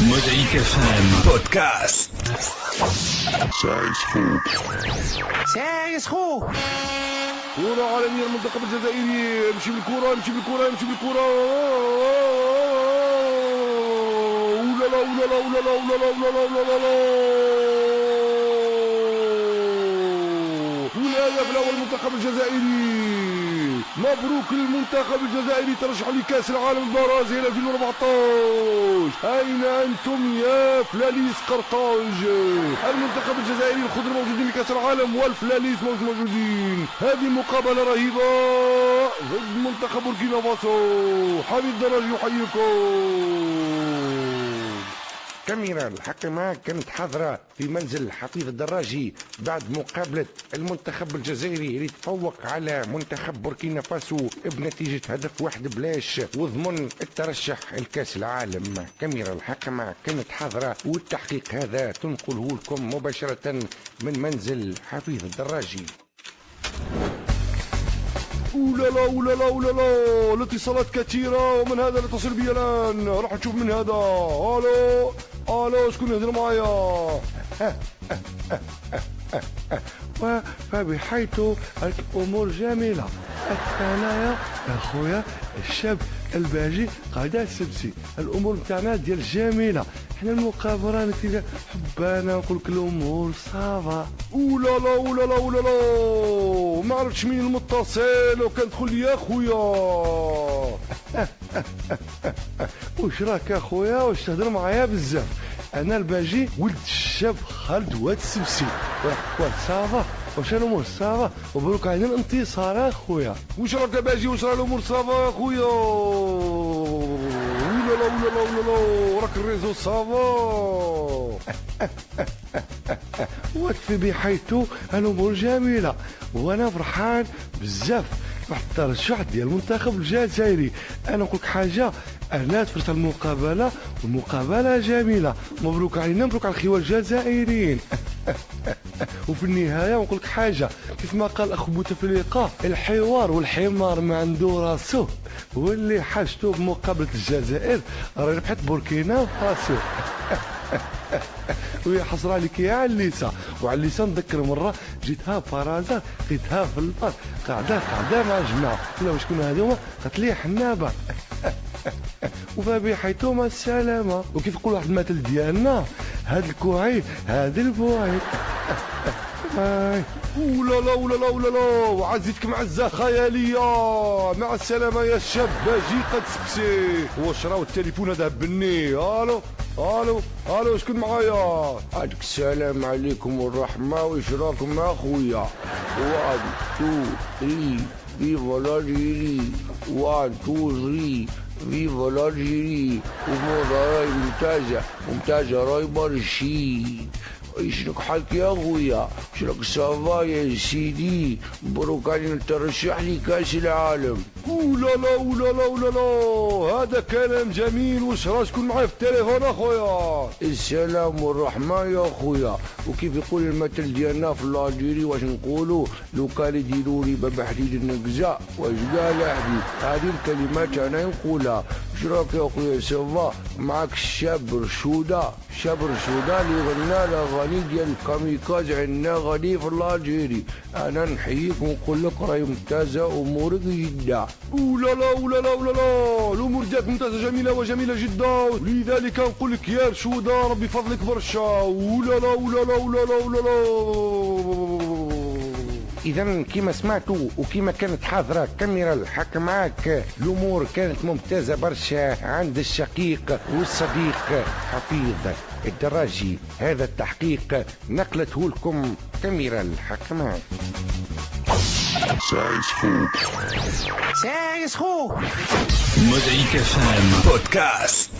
Mosaïque FM Podcast. سايس خو كرة عالمية المنتخب الجزائري يمشي بالكرة ولا لا ولا لا ولا لا ولا لا ولا لا ولا لا والهدف الأول المنتخب الجزائري. مبروك للمنتخب الجزائري ترشح لكأس العالم البرازيل 2014. أين أنتم يا فلاليس قرطاج؟ المنتخب الجزائري الخضر موجودين لكأس العالم والفلاليس مش موجودين. هذه مقابلة رهيبة ضد منتخب بوركينا فاسو. حبيب الدرج يحييكم. كاميرا الحكمة كانت حاضرة في منزل حفيظ الدراجي بعد مقابلة المنتخب الجزائري اللي تفوق على منتخب بوركينا فاسو بنتيجة هدف 1-0 وضمن الترشح لكأس العالم. كاميرا الحكمة كانت حاضرة والتحقيق هذا تنقله لكم مباشرة من منزل حفيظ الدراجي. ولا لا ولا لا ولا لا الاتصالات كثيرة ومن هذا اللي اتصل بي الآن راح نشوف من هذا. الو شكون يهضر معايا؟ فبحيث الأمور جميلة. أنايا أخويا الشاب الباجي قاعدة السبسي الأمور متاعنا ديال جميلة. حنا المقابلة نتيجة حبانا نقول لك الأمور صافا. ولا لا ولا لا ولا لا ما عرفتش مين المتصل وكان تقول لي يا خويا. واش راك اخويا واش تهضر معايا بزاف؟ انا الباجي ولد الشاب خالد واد السبسي وقال صافا واش الامور صافا وبروك علينا الانتصار اخويا. واش راك باجي واش راه الامور صافا يا خويا؟ ولا لا ولا لا ولا لا راك الريزو صافا. وفي بحيث الامور جميله وانا فرحان بزاف واحد الترشح ديال المنتخب الجزائري. انا نقول لك حاجه، انا تفرجت على المقابله والمقابله جميله. مبروك علينا مبروك على الخوال الجزائريين. وفي النهايه نقول لك حاجه، كيف ما قال اخو بوتفليقه الحوار والحمار ما عنده راسو، واللي حاجته بمقابله الجزائر راه ربحت بوركينا فاسو. وهي حصرها لك يا عليسه وعليسه نذكر مره جيتها فرازه لقيتها في البار قاعده مع جماعه قلت شكون هذوما؟ قالت لي حنابه. وفبحيث السلامه. وكيف يقول واحد المثل ديالنا هاد الكوعي هاد البوعي. ولا لا ولا لا ولا لا وعزيتك معزه خياليه. مع السلامه يا شاب باجي قد سبسي. واش راهو التليفون هذا بني؟ الو شكون معايا؟ عليك السلام عليكم والرحمة واش راكم اخويا؟ 1 2 3 فيفا الجيري 1 2 3 فيفا الجيري. امور راهي ممتازة راهي برشي. شنو حالك يا خويا؟ شراك صافا يا سيدي؟ مبروك علينا الترشح لكاس العالم. ولا لا ولا لا ولا لا هذا كلام جميل. واش راه شكون معايا في التليفون اخويا؟ السلام والرحمة يا خويا. وكيف يقول المثل ديالنا في الجيري واش نقولوا؟ لو كان يديروا لي بابا حديد النقزة واش قال حبيب؟ هذه الكلمات انا نقولها. واش راك يا خويا صافا؟ معاك الشاب رشودة اللي غنى الاغاني ديال الكاميكاز عندنا غني في الجيري. انا نحييك ونقول لك راهي ممتازه امورك جدا. ولا لا ولا لا ولا لا الامور ديالك ممتازه جميله وجميله جدا. ولذلك نقول لك يا رشوده ربي فضلك برشا. ولا لا ولا لا ولا لا ولا لا. إذا كما سمعتوا وكما كانت حاضرة كاميرا الحكماك الأمور كانت ممتازة برشا عند الشقيق والصديق حفيظ الدراجي. هذا التحقيق نقلته لكم كاميرا الحكماك. سايس خو Mosaïque FM Podcast.